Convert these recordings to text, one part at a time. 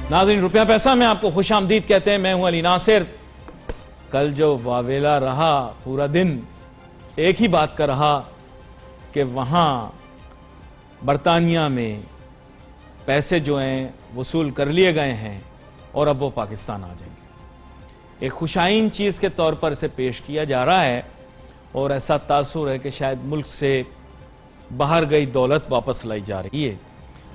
नाज़रीन, रुपया पैसा में आपको खुश आमदीद कहते हैं। मैं हूं अली नासिर। कल जो वावेला रहा पूरा दिन एक ही बात का रहा कि वहां बरतानिया में पैसे जो हैं वसूल कर लिए गए हैं और अब वो पाकिस्तान आ जाएंगे। एक खुशाइन चीज़ के तौर पर इसे पेश किया जा रहा है और ऐसा तासुर है कि शायद मुल्क से बाहर गई दौलत वापस लाई जा रही है।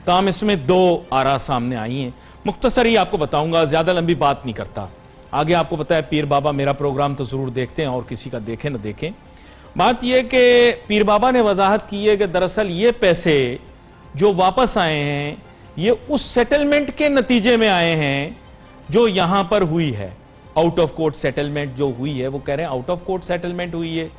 ताम इसमें दो आरा सामने आई हैं। मुख्तसर ही आपको बताऊंगा, ज़्यादा लंबी बात नहीं करता। आगे आपको पता है पीर बाबा मेरा प्रोग्राम तो ज़रूर देखते हैं और किसी का देखें न देखें। बात यह कि पीर बाबा ने वजाहत की है कि दरअसल ये पैसे जो वापस आए हैं ये उस सेटलमेंट के नतीजे में आए हैं जो यहां पर हुई है। आउट ऑफ कोर्ट सेटलमेंट जो हुई है, वो कह रहे हैं आउट ऑफ कोर्ट सेटलमेंट हुई है,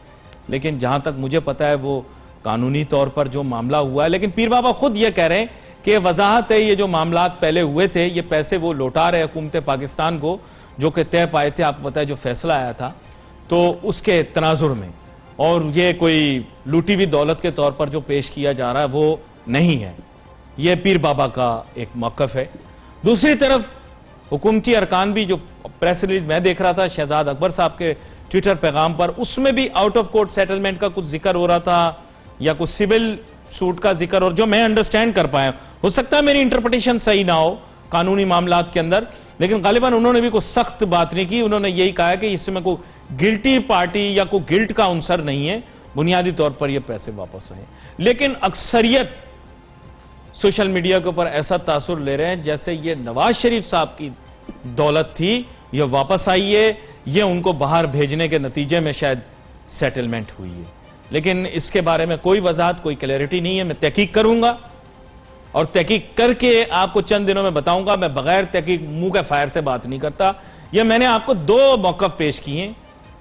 लेकिन जहां तक मुझे पता है वो कानूनी तौर पर जो मामला हुआ है। लेकिन पीर बाबा खुद ये कह रहे हैं कि वजाहत है ये जो मामलात पहले हुए थे ये पैसे वो लौटा रहे हुकूमत पाकिस्तान को, जो कि तय पाए थे। आपको पता है जो फैसला आया था तो उसके तनाजुर में, और ये कोई लूटी हुई दौलत के तौर पर जो पेश किया जा रहा है वो नहीं है। ये पीर बाबा का एक मौक़िफ़ है। दूसरी तरफ हुकूमती अरकान भी, जो प्रेस रिलीज मैं देख रहा था शहजाद अकबर साहब के ट्विटर पैगाम पर, उसमें भी आउट ऑफ कोर्ट सेटलमेंट का कुछ जिक्र हो रहा था या कुछ सिविल सूट का जिक्र, और जो मैं अंडरस्टैंड कर पाया, हो सकता है मेरी इंटरप्रिटेशन सही ना हो कानूनी मामलात के अंदर, लेकिन गालिबन उन्होंने भी कोई सख्त बात नहीं की। उन्होंने यही कहा कि इसमें कोई गिल्टी पार्टी या कोई गिल्ट का अंसर नहीं है, बुनियादी तौर पर ये पैसे वापस आए। लेकिन अक्सरियत सोशल मीडिया के ऊपर ऐसा तासुर ले रहे हैं जैसे ये नवाज शरीफ साहब की दौलत थी, ये वापस आई है, ये उनको बाहर भेजने के नतीजे में शायद सेटलमेंट हुई है। लेकिन इसके बारे में कोई वजाहत, कोई क्लैरिटी नहीं है। मैं तहकीक करूंगा और तहकीक करके आपको चंद दिनों में बताऊंगा। मैं बगैर तहकीक मुंह के फायर से बात नहीं करता। यह मैंने आपको दो मौक़िफ़ पेश किए हैं।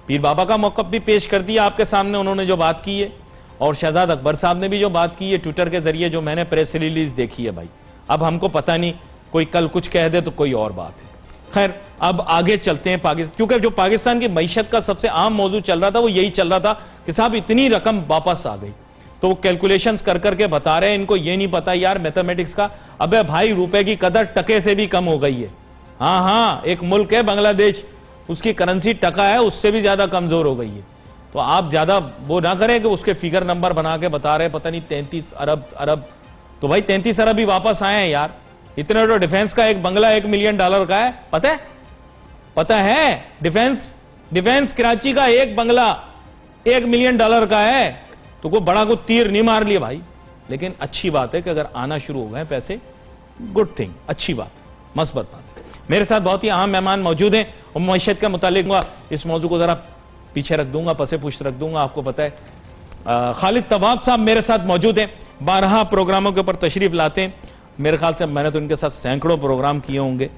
पीर बाबा का मौक़िफ़ भी पेश कर दिया आपके सामने, उन्होंने जो बात की है, और शहजाद अकबर साहब ने भी जो बात की है ट्विटर के जरिए, जो मैंने प्रेस रिलीज देखी है। भाई अब हमको पता नहीं, कोई कल कुछ कह दे तो कोई और बात है। खैर अब आगे चलते हैं पाकिस्तान, क्योंकि जो पाकिस्तान की मईशत का सबसे आम मौजू चल रहा था वो यही चल रहा था कि साहब इतनी रकम वापस आ गई, तो वो कैलकुलेशंस कर करके बता रहे हैं। इनको ये नहीं पता यार मैथमेटिक्स का। अबे भाई रुपए की कदर टके से भी कम हो गई है। हाँ हाँ, एक मुल्क है बांग्लादेश, उसकी करेंसी टका है, उससे भी ज्यादा कमजोर हो गई है। तो आप ज्यादा वो ना करें कि उसके फिगर नंबर बना के बता रहे पता नहीं 33 अरब। तो भाई 33 अरब भी वापस आए हैं यार। इतने तो डिफेंस का एक बंगला $1 मिलियन का है, पता है डिफेंस कराची का एक बंगला $1 मिलियन का है। तो कोई बड़ा को तीर नहीं मार लिया भाई। लेकिन अच्छी बात है कि अगर आना शुरू हो गए पैसे, गुड थिंग, अच्छी बात, मस्बत बात है। मेरे साथ बहुत ही अहम मेहमान मौजूद हैं और मईशत के मुतालिक इस मौजू को जरा पीछे रख दूंगा, पसे पुष्ट रख दूंगा। आपको पता है खालिद तवाब साहब मेरे साथ मौजूद हैं, 12 प्रोग्रामों के ऊपर तशरीफ लाते हैं। मेरे ख्याल से मैंने तो इनके साथ सैकड़ों प्रोग्राम किए होंगे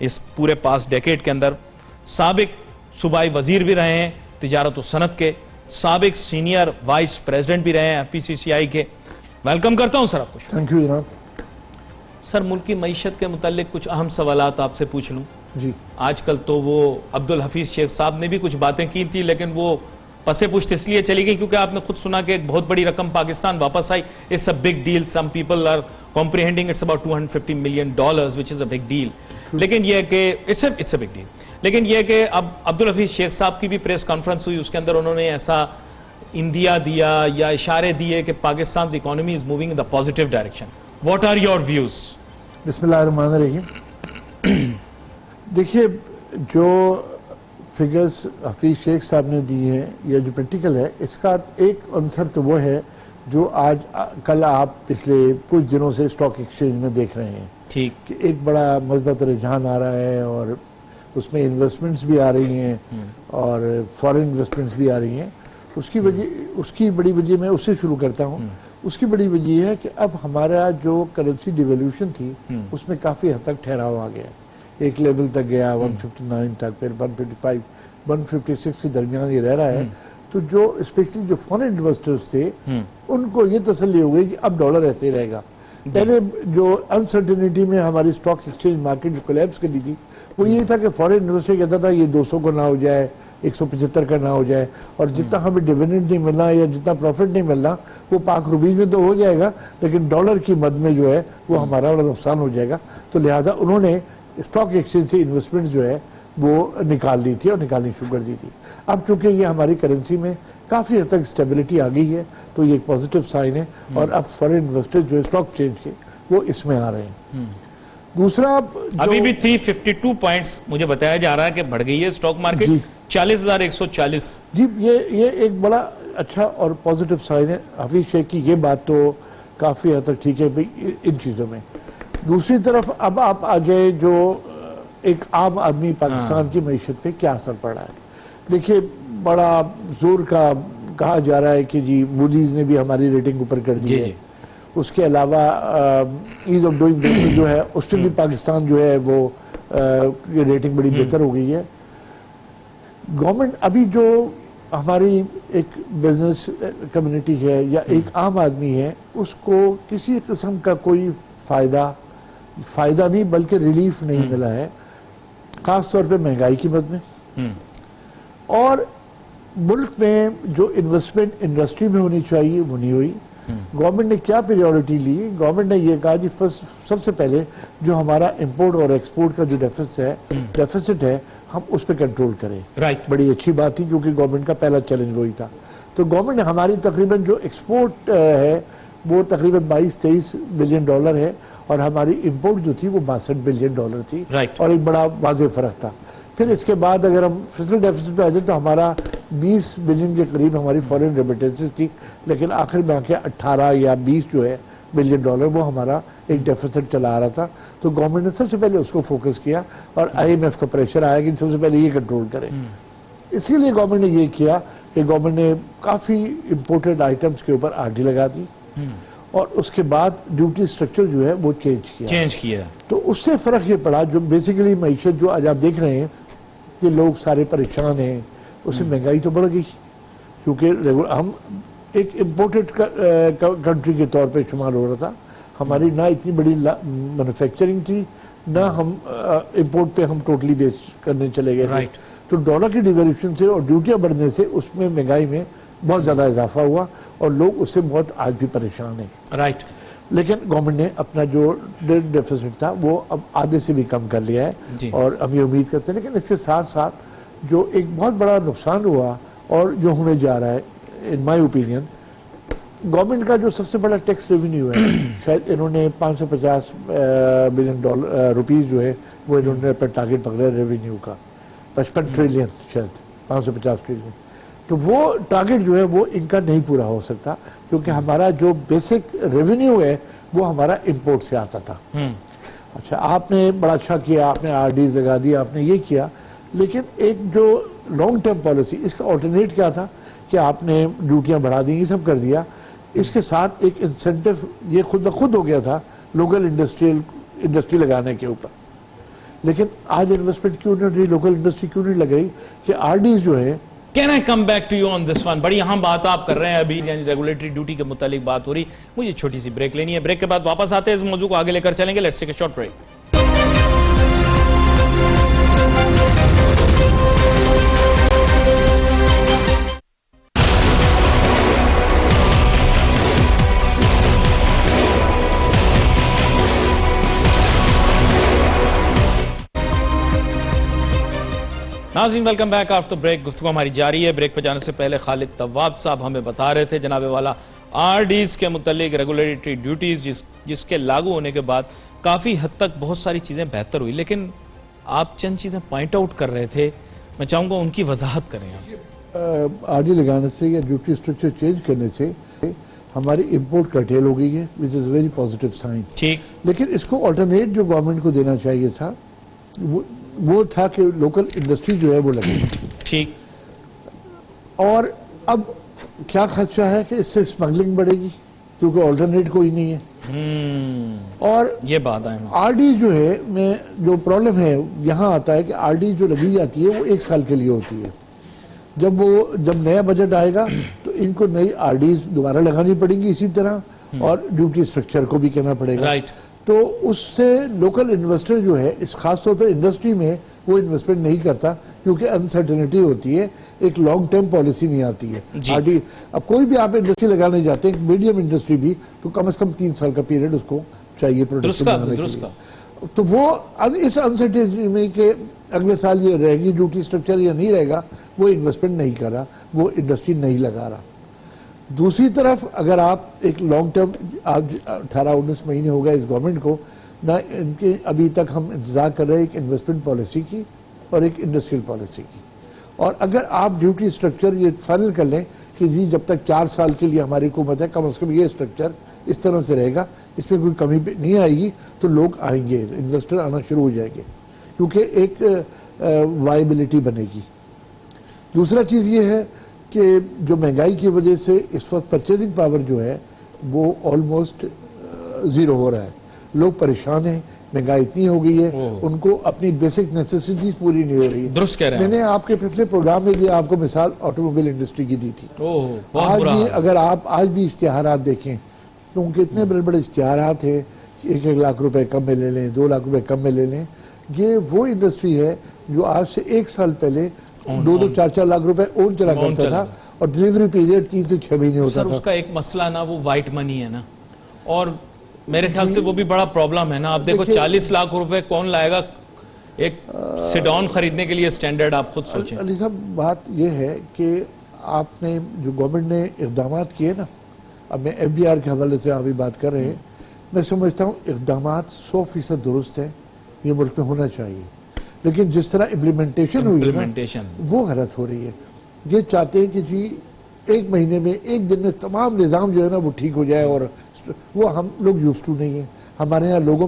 इस पूरे पास डेकेड के अंदर। साबिक सूबाई वजीर भी रहे हैं तिजारत व सनत के, साबिक सीनियर वाइस प्रेसिडेंट भी रहे हैं PCCI के। वेलकम करता हूं सर आपको। थैंक यू जनाब। सर मुल्क की मईशत के मुतालिक कुछ अहम सवालात आपसे पूछ लूं जी। आजकल तो वो अब्दुल हफीज शेख साहब ने भी कुछ बातें की थी, लेकिन वो पसे पुष्ट इसलिए चली गई क्योंकि आपने खुद सुना कि एक बहुत बड़ी रकम पाकिस्तान वापस आई। It's a big deal, some people are comprehending it's about $250 million which is a big deal. लेकिन यह कि इट्स अ बिग डील। लेकिन यह कि अब अब्दुल हफीज शेख साहब की भी प्रेस कॉन्फ्रेंस हुई, उसके अंदर उन्होंने ऐसा इंदिया दिया या इशारे दिए कि Pakistan economy is moving in the positive direction. What are your views? बिस्मिल्लाहिर्रहमानिर्रहीम। देखिए, जो फिगर्स हफीज शेख साहब ने दी हैं या जो प्रैक्टिकल है, इसका एक अंसर तो वो है जो आज कल आप पिछले कुछ दिनों से स्टॉक एक्सचेंज में देख रहे हैं। ठीक, कि एक बड़ा मजबूत रुझान आ रहा है और उसमें इन्वेस्टमेंट्स भी आ रही हैं और फॉरेन इन्वेस्टमेंट्स भी आ रही हैं। उसकी बड़ी वजह मैं उससे शुरू करता हूँ। उसकी बड़ी वजह है कि अब हमारा जो करेंसी डिवैल्यूएशन थी उसमें काफ़ी हद तक ठहराव आ गया। एक लेवल तक गया 159 तक, फिर 155, 156 के दरमियान ये रह रहा है। तो जो स्पेशली जो फॉरेन इन्वेस्टर्स थे उनको ये तसल्ली हो गई कि अब डॉलर ऐसे ही रहेगा। पहले जो अनसर्टेनिटी में हमारी स्टॉक एक्सचेंज मार्केट जो कोलैप्स करी थी वो ये था कि फॉरेन इन्वेस्टर कहता था ये 200 को ना हो जाए, 175 का ना हो जाए, और जितना हमें डिविडेंड नहीं मिलना या जितना प्रॉफिट नहीं मिलना वो पाक रुपीज में तो हो जाएगा, लेकिन डॉलर की मद में जो है वो हमारा बड़ा नुकसान हो जाएगा। तो लिहाजा उन्होंने स्टॉक एक्सचेंज से इन्वेस्टमेंट जो है वो निकाल ली थी और निकालनी शुरू कर दी थी। अब चूंकि ये हमारी करेंसी में काफ़ी हद तक स्टेबिलिटी आ गई है तो ये एक पॉजिटिव साइन है और अब फॉरेन इन्वेस्टर्स जो है स्टॉक एक्सचेंज के वो इसमें आ रहे हैं। दूसरा अभी भी 352 पॉइंट्स मुझे बताया जा रहा है कि बढ़ गई है स्टॉक मार्केट 40,140। जी ये एक बड़ा अच्छा और पॉजिटिव साइन है हफीज शेख की, ये बात तो काफ़ी हद तक ठीक है भाई इन चीज़ों में। दूसरी तरफ अब आप आ जाए जो एक आम आदमी पाकिस्तान की मईशत पे क्या असर पड़ा है। देखिए बड़ा जोर का कहा जा रहा है कि जी मूडीज ने भी हमारी रेटिंग ऊपर कर दी है। उसके अलावा ईज ऑफ डूइंग बिजनेस जो है उसमें भी पाकिस्तान जो है वो रेटिंग बड़ी बेहतर हो गई है। गवर्नमेंट अभी जो हमारी एक बिजनेस कम्युनिटी है या एक आम आदमी है उसको किसी किस्म का कोई फायदा नहीं बल्कि रिलीफ नहीं मिला है, खास तौर पे महंगाई की मद में। और मुल्क में जो इन्वेस्टमेंट इंडस्ट्री में होनी चाहिए वो नहीं हुई। गवर्नमेंट ने क्या प्रायोरिटी ली, गवर्नमेंट ने ये कहा कि फर्स्ट सबसे पहले जो हमारा इंपोर्ट और एक्सपोर्ट का जो डेफिसिट है हम उस पर कंट्रोल करें। राइट, बड़ी अच्छी बात थी क्योंकि गवर्नमेंट का पहला चैलेंज वही था। तो गवर्नमेंट ने हमारी तकरीबन जो एक्सपोर्ट है वो तकरीबन 22-23 बिलियन डॉलर है और हमारी इंपोर्ट जो थी वो 62 बिलियन डॉलर थी। और एक बड़ा वाज़ेह फर्क था। फिर इसके बाद अगर हम फिस्कल डेफिसिट पे आ जाए तो हमारा 20 बिलियन के करीब हमारी फॉरेन रेमिटेंसेस थी, लेकिन आखिर में आके 18 या 20 जो है बिलियन डॉलर वो हमारा एक डेफिसिट चला आ रहा था। तो गवर्नमेंट ने सबसे पहले उसको फोकस किया और IMF का प्रेशर आया कि सबसे पहले ये कंट्रोल करें। इसीलिए गवर्नमेंट ने ये किया कि गवर्नमेंट ने काफ़ी इम्पोर्टेड आइटम्स के ऊपर RD लगा दी और उसके बाद ड्यूटी स्ट्रक्चर जो है वो चेंज किया। तो उससे फ़र्क ये पड़ा जो बेसिकली मईशत जो आज आप देख रहे हैं कि लोग सारे परेशान हैं, उससे महंगाई तो बढ़ गई क्योंकि हम एक इम्पोर्टेड कंट्री के तौर पे शुमार हो रहा था। हमारी ना इतनी बड़ी मैन्युफैक्चरिंग थी ना हम इंपोर्ट पे हम टोटली बेस करने चले गए थे। तो डॉलर की डिवेल्यूशन से और ड्यूटियाँ बढ़ने से उसमें महंगाई में बहुत ज़्यादा इजाफा हुआ और लोग उससे बहुत आज भी परेशान हैं। लेकिन गवर्नमेंट ने अपना जो डेफिसिट था वो अब आधे से भी कम कर लिया है और हम ये उम्मीद करते हैं। लेकिन इसके साथ साथ जो एक बहुत बड़ा नुकसान हुआ और जो होने जा रहा है इन माय ओपिनियन, गवर्नमेंट का जो सबसे बड़ा टैक्स रेवेन्यू है शायद इन्होंने 550 बिलियन रुपीज़ जो है वो इन्होंने अपना टारगेट पकड़ा है रेवेन्यू का 55 ट्रिलियन, शायद 550 ट्रिलियन। तो वो टारगेट जो है वो इनका नहीं पूरा हो सकता क्योंकि हमारा जो बेसिक रेवेन्यू है वो हमारा इंपोर्ट से आता था। अच्छा, आपने बड़ा अच्छा किया, आपने RDs लगा दिया, आपने ये किया, लेकिन एक जो लॉन्ग टर्म पॉलिसी इसका ऑल्टरनेट क्या था कि आपने ड्यूटियां बढ़ा दी, ये सब कर दिया। इसके साथ एक इंसेंटिव ये खुद ब खुद हो गया था लोकल इंडस्ट्री लगाने के ऊपर। लेकिन आज इन्वेस्टमेंट क्यों नहीं रही, लोकल इंडस्ट्री क्यों नहीं लग रही कि RDs जो है। Can I come back to you on this one? बड़ी अहम बात आप कर रहे हैं अभी, यानी रेगुलेटरी ड्यूटी के मुतालिक बात हो रही। मुझे छोटी सी ब्रेक लेनी है, ब्रेक के बाद वापस आते हैं, इस मौजू को आगे लेकर चलेंगे। Let's take a short break. नाज़रीन, वेलकम बैक आफ्टर ब्रेक। गुफ्तगू हमारी जारी है। ब्रेक पर जाने से पहले खालिद तवाब साहब हमें बता रहे थे जनाबे वाला RDs के मुतालिक रेगुलेटरी ड्यूटीज जिसके लागू होने के बाद काफ़ी हद तक बहुत सारी चीज़ें बेहतर हुई, लेकिन आप चंद चीज़ें पॉइंट आउट कर रहे थे, मैं चाहूँगा उनकी वजाहत करें आप। RD लगाने से या ड्यूटी स्ट्रक्चर चेंज करने से हमारी इंपोर्ट कर्टेल हो गई है, which is very positive sign. ठीक, लेकिन इसको ऑल्टरनेट जो गवर्नमेंट को देना चाहिए था वो था कि लोकल इंडस्ट्री जो है वो लगे। ठीक, और अब क्या खर्चा है कि इससे स्मगलिंग बढ़ेगी क्योंकि ऑल्टरनेट कोई नहीं है। और ये बात है RD जो है में जो प्रॉब्लम है यहाँ आता है कि RD जो लगी जाती है वो 1 साल के लिए होती है। जब नया बजट आएगा तो इनको नई RDs दोबारा लगानी पड़ेगी इसी तरह और ड्यूटी स्ट्रक्चर को भी करना पड़ेगा। तो उससे लोकल इन्वेस्टर जो है इस खास तौर पर इंडस्ट्री में वो इन्वेस्टमेंट नहीं करता क्योंकि अनसर्टेनिटी होती है, एक लॉन्ग टर्म पॉलिसी नहीं आती है। RD अब कोई भी आप इंडस्ट्री लगाने जाते हैं, मीडियम इंडस्ट्री भी, तो कम से कम 3 साल का पीरियड उसको चाहिए प्रोडक्शन बनाने के लिए। तो वो अब इस अनसर्टेनिटी में कि अगले साल ये रहेगी ड्यूटी स्ट्रक्चर या नहीं रहेगा, वो इन्वेस्टमेंट नहीं कर रहा, वो इंडस्ट्री नहीं लगा रहा। दूसरी तरफ अगर आप एक लॉन्ग टर्म, आज 18-19 महीने हो गए इस गवर्नमेंट को ना, इनके अभी तक हम इंतजार कर रहे हैं एक इन्वेस्टमेंट पॉलिसी की और एक इंडस्ट्रियल पॉलिसी की। और अगर आप ड्यूटी स्ट्रक्चर ये फाइनल कर लें कि जी जब तक 4 साल के लिए हमारी हुकूमत है, कम से कम ये स्ट्रक्चर इस तरह से रहेगा, इसमें कोई कमी नहीं आएगी, तो लोग आएंगे, इन्वेस्टर आना शुरू हो जाएंगे, क्योंकि एक वायबिलिटी बनेगी। दूसरा चीज़ ये है कि जो महंगाई की वजह से इस वक्त परचेजिंग पावर जो है वो ऑलमोस्ट ज़ीरो हो रहा है। लोग परेशान हैं, महंगाई इतनी हो गई है, उनको अपनी बेसिक नेसेसिटीज पूरी नहीं हो रही है। दुरुस्त कह रहे हैं। मैंने आपके पिछले प्रोग्राम में भी आपको मिसाल ऑटोमोबाइल इंडस्ट्री की दी थी। आज भी अगर आप आज भी इश्तिहारात देखें तो उनके इतने बड़े बड़े इश्तिहारात हैं, 1-1 लाख रुपए कम में ले लें, 2 लाख रुपए कम में ले लें। ये वो इंडस्ट्री है जो आज से 1 साल पहले 2-2, 4-4 लाख रुपए ओन चला करता था और डिलीवरी पीरियड 3 से 6 महीने होता था। उसका एक मसला ना वो वाइट मनी है ना, और मेरे ख्याल से वो भी बड़ा प्रॉब्लम है ना। आप देखो 40 लाख रुपए कौन लाएगा एक सिडॉन खरीदने के लिए स्टैंडर्ड, आप खुद सोचें। अली साहब, बात यह है कि आपने जो गवर्नमेंट ने इक़दाम किए ना, अब मैं FBR के हवाले से अभी बात कर रहे हैं, मैं समझता हूँ इक़दाम 100% दुरुस्त है, ये मुल्क में होना चाहिए, लेकिन जिस तरह इम्प्लीमेंटेशन हुई है ना, वो गलत हो रही है। ये चाहते हैं कि जी 1 महीने में 1 दिन में तमाम निज़ाम जो है ना वो ठीक हो जाए, और वो हम लोग यूज टू नहीं है। हमारे यहाँ लोग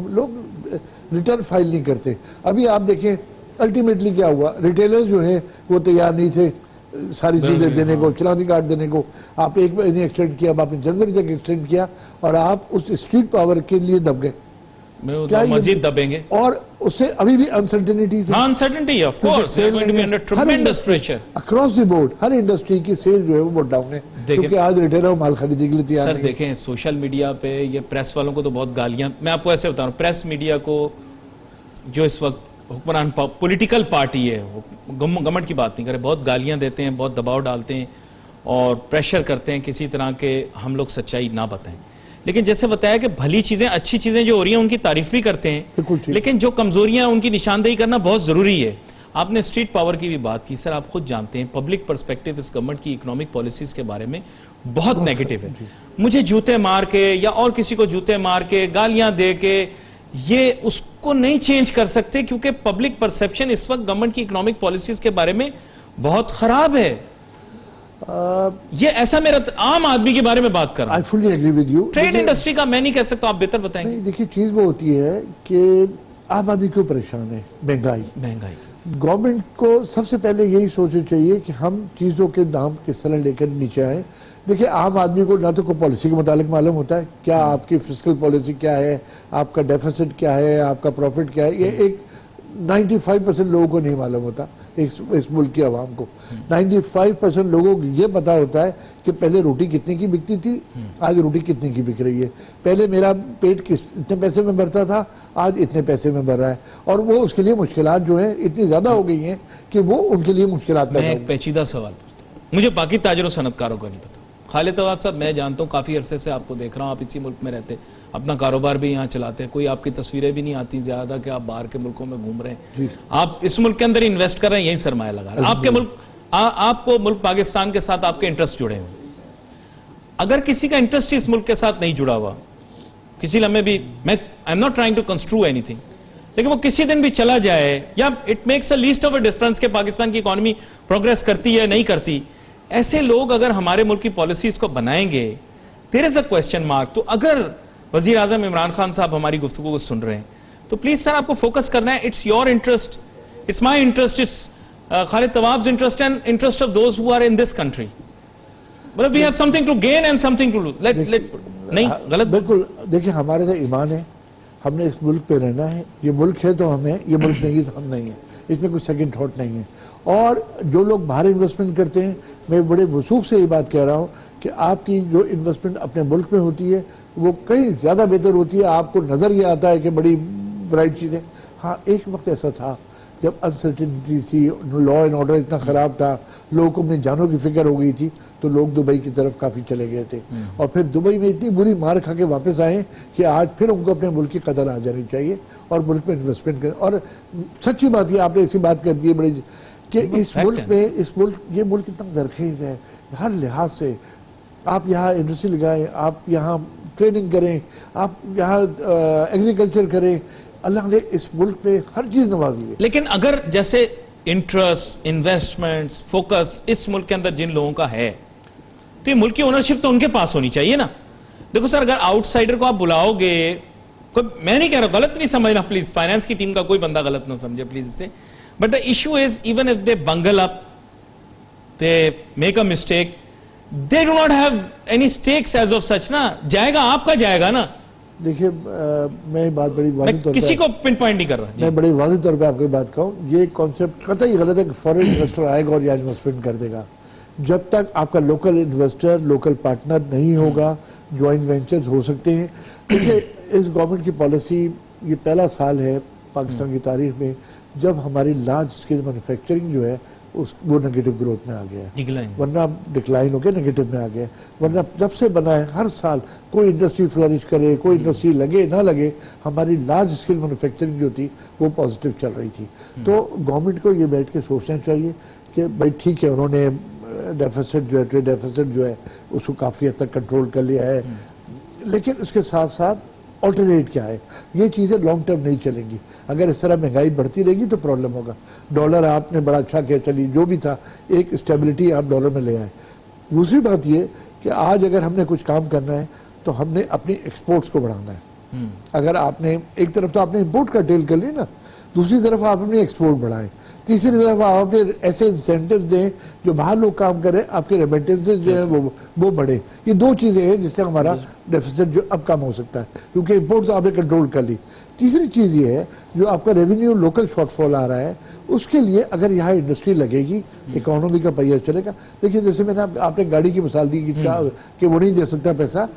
रिटर्न फाइल नहीं करते। अभी आप देखें अल्टीमेटली क्या हुआ, रिटेलर्स जो हैं वो तैयार नहीं थे सारी चीज़ें देने को, शनाख्ती कार्ड देने को। आप 1 महीने एक्सटेंड किया, अब आपने जनवरी तक एक्सटेंड किया, और आप उस स्ट्रीट पावर के लिए दब गए। क्या मजीद दबेंगे? और उससे अभी भी अनसर्टेनिटीज है। Uncertainty of course we are going to be under tremendous pressure across the board. हर इंडस्ट्री की सेल जो है वो बहुत डाउन है, क्योंकि आज रिटेलर माल खरीदने के लिए तैयार नहीं है। सर देखें सोशल मीडिया पे ये प्रेस वालों को तो बहुत गालियां, मैं आपको ऐसे बता रहा हूं, प्रेस मीडिया को जो इस वक्त हुक्मरान पॉलिटिकल पार्टी है, गवर्नमेंट की बात नहीं करे, बहुत गालियां देते हैं, बहुत दबाव डालते हैं और प्रेशर करते हैं किसी तरह के हम लोग सच्चाई ना बताएं। लेकिन जैसे बताया कि भली चीजें, अच्छी चीजें जो हो रही हैं उनकी तारीफ भी करते हैं, लेकिन जो कमजोरियां उनकी निशानदेही करना बहुत जरूरी है। आपने स्ट्रीट पावर की भी बात की। सर आप खुद जानते हैं पब्लिक पर्सपेक्टिव इस गवर्नमेंट की इकोनॉमिक पॉलिसीज के बारे में बहुत नेगेटिव है। मुझे जूते मार के या और किसी को जूते मार के, गालियां दे के ये उसको नहीं चेंज कर सकते, क्योंकि पब्लिक परसेप्शन इस वक्त गवर्नमेंट की इकोनॉमिक पॉलिसीज के बारे में बहुत खराब है। ये ऐसा मेरा आम आदमी के बारे में बात कर रहा हूं। I fully agree with you। Trade industry का मैं नहीं कह सकता, आप बेहतर बताएंगे। नहीं, देखिए चीज वो होती है कि आम आदमी क्यों परेशान है, महंगाई। गवर्नमेंट को सबसे पहले यही सोचना चाहिए कि हम चीजों के दाम किस तरह लेकर नीचे आए। देखिए आम आदमी को ना तो कोई पॉलिसी के मुतालिक मालूम होता है, क्या आपकी फिस्कल पॉलिसी क्या है, आपका डेफिसिट क्या है, आपका प्रॉफिट क्या है, ये एक 95% लोगों को नहीं मालूम होता। इस मुल्क की आवाम को 95% लोगों को ये पता होता है कि पहले रोटी कितने की बिकती थी, आज रोटी कितने की बिक रही है। पहले मेरा पेट इतने पैसे में भरता था, आज इतने पैसे में भर रहा है, और वो उसके लिए मुश्किलात जो है इतनी ज्यादा हो गई हैं कि वो उनके लिए मुश्किलात पैदा। मैं एक पेचीदा सवाल पूछता हूं, मुझे बाकी ताजरों सनतकारों का नहीं पता। खालिद तवाब साहब मैं जानता हूँ, काफी अरसे से आपको देख रहा हूँ, आप इसी मुल्क में रहते, अपना कारोबार भी यहाँ चलाते हैं, कोई आपकी तस्वीरें भी नहीं आती ज्यादा कि आप बाहर के मुल्कों में घूम रहे हैं, आप इस मुल्क के अंदर इन्वेस्ट कर रहे हैं, यही सरमाया लगा रहे हैं। आपके मुल्क आपको मुल्क पाकिस्तान के साथ आपके इंटरेस्ट जुड़े हुए। अगर किसी का इंटरेस्ट इस मुल्क के साथ नहीं जुड़ा हुआ, किसी लम्हे भी, मैं I am not trying to construe anything, लेकिन वो किसी दिन भी चला जाए, या it makes a least of a difference के पाकिस्तान की इकोनॉमी प्रोग्रेस करती है नहीं करती, ऐसे लोग अगर हमारे मुल्क की पॉलिसीज को बनाएंगे, there is a question mark. तो अगर वजीर आजम इमरान खान साहब हमारी गुफ्तगू को सुन रहे हैं तो प्लीज सर आपको फोकस करना है, it's your interest, it's my interest, it's Khalid Tawab's interest and interest of those who are in this country. मतलब we have something to gain and something to lose. नहीं गलत? बिल्कुल। देखिए हमारे तो ईमान है, हमने इस मुल्क पे रहना है, ये मुल्क है तो हमें, ये मुल्क नहीं है तो हम नहीं है, इसमें कोई सेकंड थॉट नहीं है। और जो लोग बाहर इन्वेस्टमेंट करते हैं, मैं बड़े वसूख से ये बात कह रहा हूँ कि आपकी जो इन्वेस्टमेंट अपने मुल्क में होती है वो कहीं ज़्यादा बेहतर होती है। आपको नज़र ये आता है कि बड़ी ब्राइट चीज़ें, हाँ, एक वक्त ऐसा था जब अनसर्टेनिटी थी, लॉ एंड ऑर्डर इतना खराब था, लोगों को अपनी जानों की फिक्र हो गई थी, तो लोग दुबई की तरफ काफी चले गए थे। और फिर दुबई में इतनी बुरी मार खा के वापस आए कि आज फिर उनको अपने मुल्क की कदर आ जानी चाहिए और मुल्क में इन्वेस्टमेंट करें। और सच्ची बात ये, आपने ऐसी बात कर दी है बड़ी, कि इस मुल्क में ये मुल्क इतना जरखेज है हर लिहाज से। आप यहाँ इंडस्ट्री लगाएं, आप यहाँ ट्रेनिंग करें, आप यहाँ एग्रीकल्चर करें, अल्लाह ने इस मुल्क पे हर चीज नवाजी है। लेकिन अगर जैसे इंटरेस्ट, इन्वेस्टमेंट्स, फोकस इस मुल्क के अंदर जिन लोगों का है, तो ये मुल्क की ओनरशिप तो उनके पास होनी चाहिए ना। देखो सर, अगर आउटसाइडर को आप बुलाओगे, कोई, मैं नहीं कह रहा, गलत नहीं समझना प्लीज, फाइनेंस की टीम का कोई बंदा गलत ना समझे प्लीज इसे, but the issue is even if they bungle up, they make a mistake, they do not have any stakes as of such ना, जाएगा आपका जाएगा ना। देखिए, मैं बात बड़ी वाज़ेह तौर पे, किसी को पिन पॉइंट नहीं कर रहा, मैं बड़ी वाज़ेह तौर पे आपकी बात कहूँ, ये कॉन्सेप्ट कतई गलत है कि फॉरेन इन्वेस्टर आएगा और यहाँ इन्वेस्टमेंट कर देगा। जब तक आपका लोकल इन्वेस्टर, लोकल पार्टनर नहीं होगा, ज्वाइंट वेंचर्स हो सकते हैं। देखिए, इस गवर्नमेंट की पॉलिसी, ये पहला साल है पाकिस्तान की तारीख में जब हमारी लार्ज स्केल मैन्युफैक्चरिंग जो है वो नेगेटिव ग्रोथ में आ गया है, वरना डिक्लाइन हो गया, नेगेटिव में आ गया। वरना जब से बना है हर साल कोई इंडस्ट्री फ्लरिश करे, कोई इंडस्ट्री लगे ना लगे, हमारी लार्ज स्केल मैन्युफैक्चरिंग जो थी वो पॉजिटिव चल रही थी। तो गवर्नमेंट को ये बैठ के सोचना चाहिए कि भाई ठीक है, उन्होंने डेफिसिट जो है, ट्रेड डेफिसिट जो है, उसको काफ़ी हद तक कंट्रोल कर लिया है, लेकिन उसके साथ साथ ऑल्टरनेट क्या है। ये चीज़ें लॉन्ग टर्म नहीं चलेंगी। अगर इस तरह महंगाई बढ़ती रहेगी तो प्रॉब्लम होगा। डॉलर आपने बड़ा अच्छा किया, चलिए जो भी था, एक स्टेबिलिटी आप डॉलर में ले आए। दूसरी बात ये कि आज अगर हमने कुछ काम करना है तो हमने अपनी एक्सपोर्ट्स को बढ़ाना है। अगर आपने एक तरफ तो आपने इम्पोर्ट का टेल कर ली ना, दूसरी तरफ आप अपनी एक्सपोर्ट बढ़ाएं, तीसरी तरफ आप अपने ऐसे इंसेंटिव दें जो बाहर लोग काम करें, आपके रेमिटेंसेस जो है वो बढ़े। ये दो चीज़ें हैं जिससे हमारा डेफिसिट जो अब कम हो सकता है, क्योंकि इम्पोर्ट तो आपने कंट्रोल कर ली। तीसरी चीज़ ये है, जो आपका रेवेन्यू लोकल शॉर्टफॉल आ रहा है, उसके लिए अगर यहाँ इंडस्ट्री लगेगी, इकोनॉमी का पहिया चलेगा। देखिए, जैसे मैंने आपने गाड़ी की मिसाल दी कि वो नहीं दे सकता पैसा।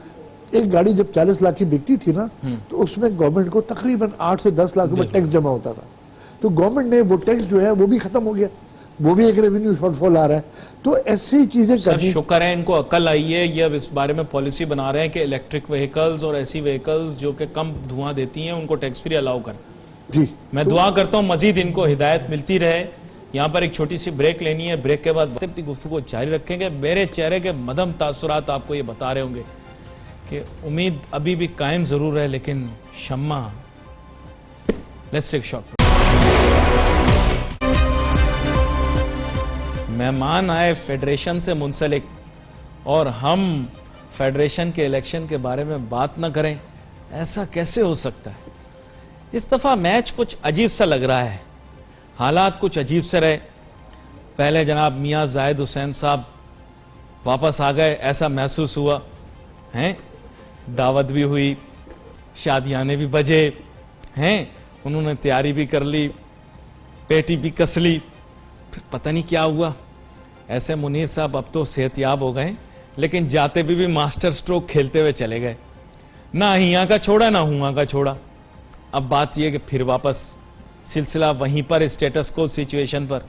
एक गाड़ी जब 40 लाख की बिकती थी ना, तो उसमें गवर्नमेंट को तकरीबन 8 से 10 लाख रुपए टैक्स जमा होता था। तो गवर्नमेंट ने वो टैक्स जो है वो भी खत्म हो गया, वो भी एक रेवेन्यू शॉर्टफॉल आ रहा है। तो ऐसी चीजें करनी, शुक्र है इनको अकल आई है, ये अब इस बारे में पॉलिसी बना रहे हैं कि इलेक्ट्रिक व्हीकल्स और ऐसी व्हीकल्स जो कि कम धुआं देती हैं उनको टैक्स फ्री अलाउ करें। जी, मैं दुआ करता हूं मजीद इनको हिदायत मिलती रहे। यहाँ पर एक छोटी सी ब्रेक लेनी है, ब्रेक के बाद अपनी गुफ्तगू जारी रखेंगे। मेरे चेहरे के मदम तासुरात आपको ये बता रहे होंगे कि उम्मीद अभी भी कायम जरूर है, लेकिन शम्मा। Let's take shot. मेहमान आए फेडरेशन से मुंसलिक और हम फेडरेशन के इलेक्शन के बारे में बात ना करें, ऐसा कैसे हो सकता है। इस दफा मैच कुछ अजीब सा लग रहा है, हालात कुछ अजीब से रहे। पहले जनाब मियां जाहिद हुसैन साहब वापस आ गए, ऐसा महसूस हुआ हैं। दावत भी हुई, शादियाने भी बजे हैं, उन्होंने तैयारी भी कर ली, पेटी भी कस ली, फिर पता नहीं क्या हुआ। ऐसे मुनीर साहब अब तो सेहतयाब हो गए, लेकिन जाते भी मास्टर स्ट्रोक खेलते हुए चले गए, ना हिया का छोड़ा ना हुआ का छोड़ा। अब बात यह कि फिर वापस सिलसिला वहीं पर, स्टेटस को सिचुएशन पर।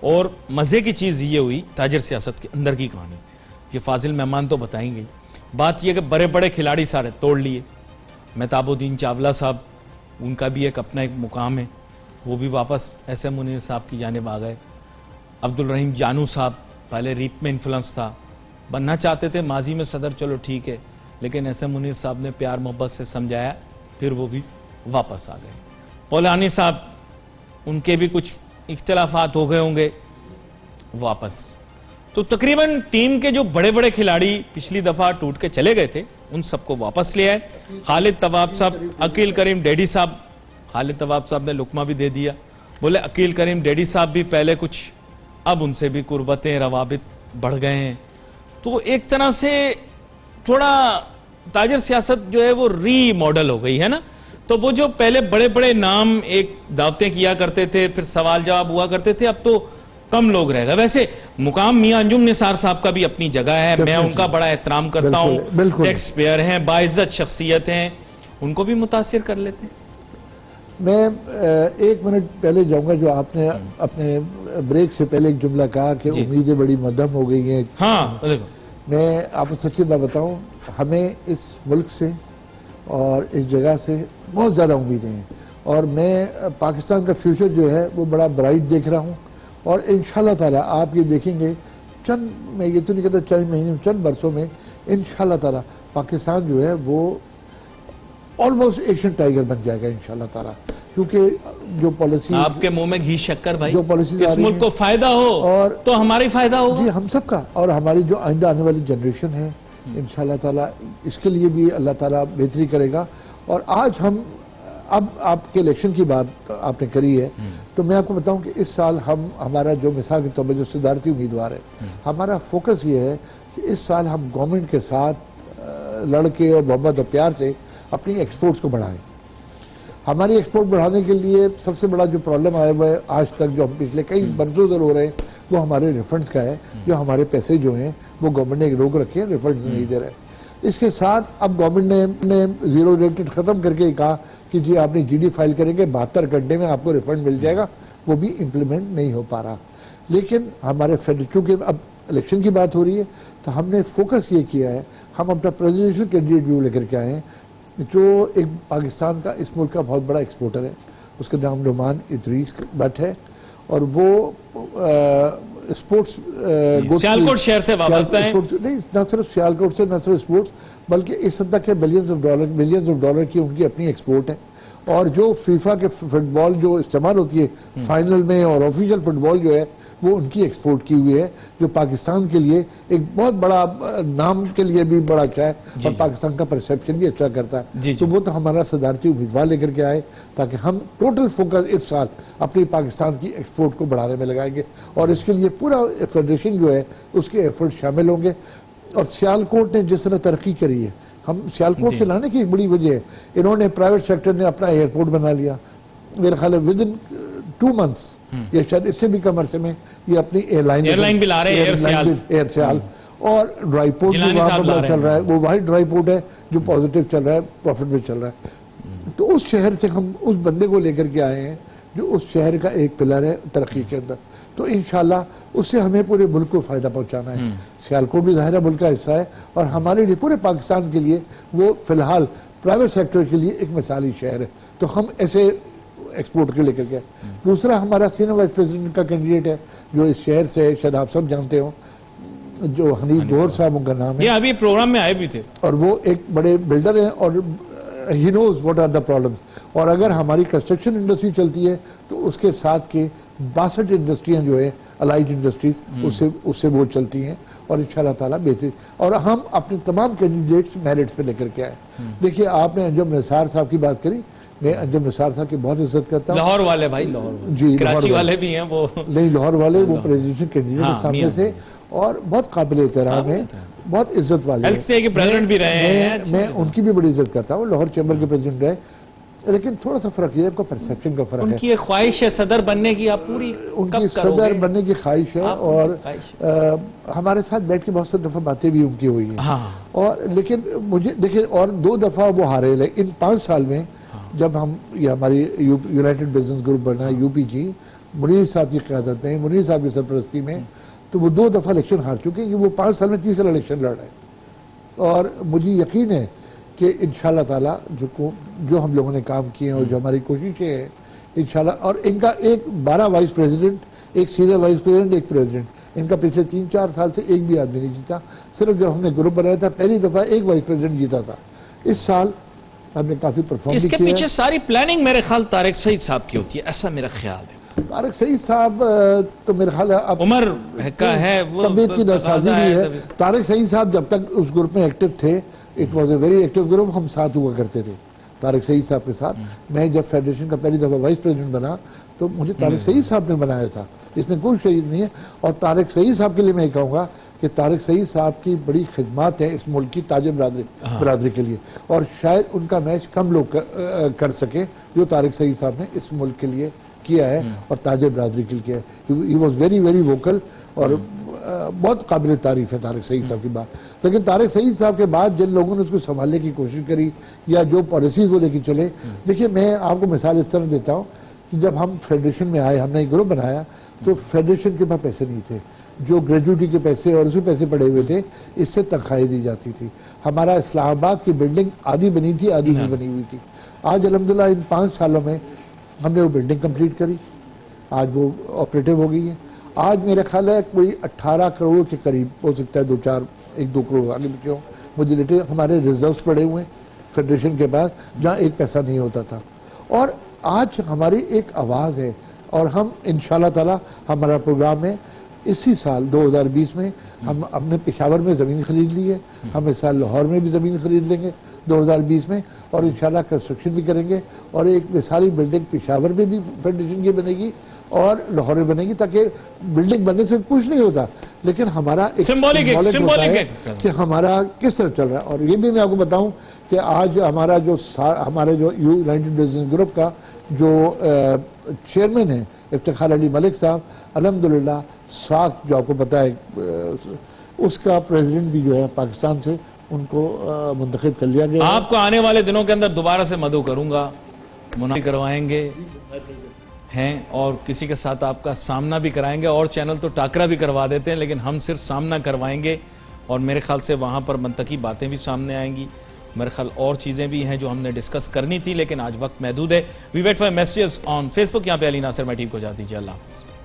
और मजे की चीज ये हुई, ताजिर सियासत के अंदर की कहानी, ये फाजिल मेहमान तो बताएंगे। बात यह कि बड़े बड़े खिलाड़ी सारे तोड़ लिए। मेहताबुद्दीन चावला साहब, उनका भी एक अपना एक मुकाम है, वो भी वापस ऐसे मुनीर साहब की जानिब आ गए। अब्दुल रहीम जानू साहब, पहले रीप में इन्फ्लुएंस था, बनना चाहते थे माजी में सदर, चलो ठीक है, लेकिन ऐसे मुनीर साहब ने प्यार मोहब्बत से समझाया, फिर वो भी वापस आ गए। पौलानी साहब, उनके भी कुछ इख्तलाफात हो गए होंगे, वापस। तो तकरीबन टीम के जो बड़े बड़े खिलाड़ी पिछली दफा टूट के चले गए थे, उन सबको वापस ले आए। खालिद तवाब साहब, अकील करीम डेडी साहब, खालिद तवाब साहब ने लुकमा भी दे दिया, बोले अकील करीम डेडी साहब भी पहले कुछ, अब उनसे भी कुर्बतें रवाबित बढ़ गए हैं। तो एक तरह से थोड़ा ताजिर सियासत जो है वो रीमॉडल हो गई है ना। तो वो जो पहले बड़े बड़े नाम एक दावतें किया करते थे, फिर सवाल जवाब हुआ करते थे, अब तो कम लोग रह गए। वैसे मुकाम मियां अंजुम निसार साहब का भी अपनी जगह है, मैं उनका बड़ा एहतराम करता हूं, टैक्स पेयर हैं, बाइज्जत शख्सियत हैं, उनको भी मुतासिर कर लेते हैं। मैं 1 मिनट पहले जाऊंगा जो आपने अपने ब्रेक से पहले एक जुमला कहा कि उम्मीदें बड़ी मध्यम हो गई हैं। हाँ, मैं आपको सच्ची बात बताऊं, हमें इस मुल्क से और इस जगह से बहुत ज़्यादा उम्मीदें हैं और मैं पाकिस्तान का फ्यूचर जो है वो बड़ा ब्राइट देख रहा हूँ और इंशाल्लाह ताला आप ये देखेंगे चंद, मैं ये तो नहीं कहता चंद महीने, चंद बरसों में इंशाल्लाह ताला पाकिस्तान जो है वो ऑलमोस्ट एशियन टाइगर बन जाएगा इंशाल्लाह ताला, क्योंकि जो पॉलिसी आपके मुंह में घी शक्कर भाई, जो पॉलिसी इस मुल्क को फायदा हो और तो हमारी फायदा होगा जी, हम सबका और हमारी जो आइंदा आने वाली जनरेशन है इंशाल्लाह ताला इसके लिए भी अल्लाह ताला बेहतरी करेगा। और आज हम अब आपके इलेक्शन की बात आपने करी है तो मैं आपको बताऊं कि इस साल हम हमारा जो मिसाल के तौर पर जो सदारती उम्मीदवार है, हमारा फोकस ये है कि इस साल हम गवर्नमेंट के साथ लड़के और मोहब्बत और प्यार से अपनी एक्सपोर्ट्स को बढ़ाएं। हमारी एक्सपोर्ट बढ़ाने के लिए सबसे बड़ा जो प्रॉब्लम आया हुआ है आज तक, जो हम पिछले कई बरसों से रो रहे हैं, वो हमारे रिफंड्स का है। जो हमारे पैसे जो हैं वो गवर्नमेंट ने रोक रखे हैं, रिफंड्स नहीं दे रहे। इसके साथ अब गवर्नमेंट ने जीरो रेटेड ख़त्म करके कहा कि जी आपने जीडी फाइल करेंगे 72 घंटे में आपको रिफंड मिल जाएगा, वो भी इम्प्लीमेंट नहीं हो पा रहा। लेकिन हमारे चूँकि अब इलेक्शन की बात हो रही है तो हमने फोकस ये किया है, हम अपना प्रेसिडेंशियल कैंडिडेट भी लेकर के आए हैं जो एक पाकिस्तान का, इस मुल्क का बहुत बड़ा एक्सपोर्टर है, उसका नाम नुमान इदरीस भट्ट है और वो स्पोर्ट्स सियालकोट शहर से वाबस्ता है। नहीं, न सिर्फ सियालकोट से, न सिर्फ स्पोर्ट्स, बल्कि इस हद तक है मिलियंस ऑफ डॉलर की उनकी अपनी एक्सपोर्ट है। और जो फीफा के फुटबॉल जो इस्तेमाल होती है फाइनल में और ऑफिशियल फुटबॉल जो है वो उनकी एक्सपोर्ट की हुई है, जो पाकिस्तान के लिए एक बहुत बड़ा नाम के लिए भी बड़ा अच्छा है और पाकिस्तान का परसेप्शन भी अच्छा करता है। तो वो तो हमारा सदारती उम्मीदवार लेकर के आए ताकि हम टोटल फोकस इस साल अपनी पाकिस्तान की एक्सपोर्ट को बढ़ाने में लगाएंगे और इसके लिए पूरा फेडरेशन जो है उसके एफर्ट शामिल होंगे। और सियालकोट ने जिस तरह तरक्की करी है, हम सियालकोट से लाने की एक बड़ी वजह है, इन्होंने प्राइवेट सेक्टर ने अपना एयरपोर्ट बना लिया। मेरे ख्याल है विद इन 2 months या शायद इससे भी कम अरसे में ये अपनी एयरलाइन भी ला रहे हैं, एयर सियाल और ड्राई पोर्ट भी वहाँ पर बड़ा चल रहा है। वो वाइट ड्राई पोर्ट है जो पॉजिटिव चल रहा है, प्रॉफिट में चल रहा है। तो उस शहर से हम उस बंदे को लेकर के आए हैं जो उस शहर का एक पिलर है तरक्की के अंदर। तो इंशाल्लाह उससे हमें पूरे मुल्क को फायदा पहुंचाना है। सियालकोट भी ज़ाहिर मुल्क का हिस्सा है और हमारे लिए पूरे पाकिस्तान के लिए वो फिलहाल प्राइवेट सेक्टर के लिए एक मिसाली शहर है। तो हम ऐसे एक्सपोर्ट के लेकर के। दूसरा हमारा सीनियर वाइस प्रेसिडेंट का कैंडिडेट है जो इस शहर से, शायद आप सब जानते हो, जो हनीफ गौहर साहब उनका नाम है। ये अभी प्रोग्राम में आए भी थे और वो एक बड़े बिल्डर हैं और he knows what are the problems. और अगर हमारी कंस्ट्रक्शन इंडस्ट्री चलती है तो उसके साथ के 62 इंडस्ट्रियाँ जो है अलाइड इंडस्ट्रीज उससे वो चलती हैं और इंशाल्लाह ताला बेहतरीन। और हम अपने तमाम कैंडिडेट्स मेरिट्स पे लेकर के आए। देखिए आपने अंजुम निसार साहब की बात करी, मैं अंजुम निसार साहब की बहुत इज्जत करता हूँ। लाहौर वाले भाई, लाहौर जी, कराची वाले भी हैं वो, नहीं लाहौर वाले, वो प्रेसिडेंशियल कैंडिडेट है सामने से और बहुत काबिल एहतराम है, बहुत इज्जत वाले एलसीए के प्रेसिडेंट भी रहे हैं। मैं उनकी भी बड़ी इज्जत करता हूँ, लाहौर चैम्बर के प्रेसिडेंट रहे। लेकिन थोड़ा सा फर्क है, आपको परसेप्शन का फर्क है। उनकी एक ख्वाहिश है सदर बनने की, आप पूरी उनकी सदर बनने की ख्वाहिश है और हमारे साथ बैठ के बहुत सी दफा बातें भी उनकी हुई हैं। और लेकिन मुझे देखिए, और 2 दफा वो हारे। इन 5 साल में जब हम ये हमारी यूनाइटेड बिजनेस ग्रुप बना यूपीजी मुनीर साहब की क़यादत में, मुनीर साहब की सरपरस्ती में, तो वो 2 दफा इलेक्शन हार चुके कि वो 5 साल में तीसरा इलेक्शन लड़ रहे हैं। और मुझे यकीन है कि इंशाल्लाह ताला जो हम लोगों ने काम किए हैं और जो हमारी कोशिशें हैं इंशाल्लाह, और इनका एक 12 वाइस प्रेसिडेंट, एक सीनियर वाइस प्रेसिडेंट, एक प्रेसिडेंट, इनका पिछले 3-4 साल से एक भी आदमी नहीं जीता। सिर्फ जब हमने ग्रुप बनाया था पहली दफा एक वाइस प्रेसिडेंट जीता था। इस साल हमने काफी परफॉर्म किया। इसके पीछे सारी प्लानिंग मेरे ख्याल तारिक सईद साहब की होती है, ऐसा मेरा ख्याल है। तारिक सईद साहब तो मेरे ख्याल है उम्र का है, तबीयत की नासाजी भी है। तारिक सईद साहब जब तक उस ग्रुप में एक्टिव थे, it was a very active group, हम साथ हुआ करते थे तारिक सईद साहब के साथ। मैं जब फेडरेशन का पहली दफा वाइस प्रेसिडेंट बना तो मुझे तारिक सईद साहब ने बनाया था, इसमें कोई शहीद नहीं है। और तारिक सईद साहब के लिए मैं कहूँगा कि तारिक सईद साहब की बड़ी खिदमत है इस मुल्क की ताजिर बरादरी के लिए, और शायद उनका मैच कम लोग कर सके जो तारिक सईद साहब ने इस मुल्क के लिए किया है और ताजिर बरादरी के लिए किया है। He was very very vocal और बहुत काबिल तारीफ है तारिक सईद साहब की बात। लेकिन तारिक सईद साहब के बाद जिन लोगों ने उसको संभालने की कोशिश करी या जो पॉलिसीज वो लेके चले, देखिए मैं आपको मिसाल इस तरह देता हूँ कि जब हम फेडरेशन में आए, हमने एक ग्रुप बनाया, तो फेडरेशन के पास पैसे नहीं थे। जो ग्रेजुएटी के पैसे और उसमें पैसे पड़े हुए थे, इससे तनख्वाहें दी जाती थी। हमारा इस्लामाबाद की बिल्डिंग आधी बनी थी, आधी नहीं बनी हुई थी। आज अल्हम्दुलिल्लाह इन 5 सालों में हमने वो बिल्डिंग कंप्लीट करी, आज वो ऑपरेटिव हो गई है। आज मेरा ख्याल है कोई 18 करोड़ के करीब हो सकता है, 1-2 करोड़ आगे पीछे हो, मुझे लेटे हमारे रिजर्व्स पड़े हुए हैं फेडरेशन के पास, जहाँ एक पैसा नहीं होता था। और आज हमारी एक आवाज़ है और हम इंशाल्लाह ताला हमारा प्रोग्राम है इसी साल 2020 में हम अपने पेशावर में ज़मीन खरीद ली है, हम इस साल लाहौर में भी ज़मीन खरीद लेंगे 2020 में, और इंशाल्लाह कंस्ट्रक्शन भी करेंगे। और एक मिसाली बिल्डिंग पेशावर में भी फेडरेशन की बनेगी और लाहौर में बनेगी, ताकि बिल्डिंग बनने से कुछ नहीं होता, लेकिन हमारा एक सिंबॉलिक होता है कि हमारा किस तरह चल रहा है। और ये भी मैं आपको बताऊं कि आज हमारे जो यूनाइटेड बिजनेस ग्रुप का जो चेयरमैन है इफ्तिखार अली मलिक साहब, अल्हम्दुलिल्लाह साख जो आपको पता है उसका प्रेसिडेंट भी जो है पाकिस्तान से उनको मुंतखब कर लिया गया। आपको आने वाले दिनों के अंदर दोबारा से मदऊ करूंगा, मुनादी करवाएंगे हैं और किसी के साथ आपका सामना भी कराएंगे, और चैनल तो टाकरा भी करवा देते हैं, लेकिन हम सिर्फ सामना करवाएंगे और मेरे ख्याल से वहां पर मंतकी बातें भी सामने आएंगी। मेरे ख्याल और चीजें भी हैं जो हमने डिस्कस करनी थी, लेकिन आज वक्त महदूद है। We wait for messages on Facebook. यहाँ पे अली नासिर मैं टीम को जाती है। अल्लाह हाफ़िज़।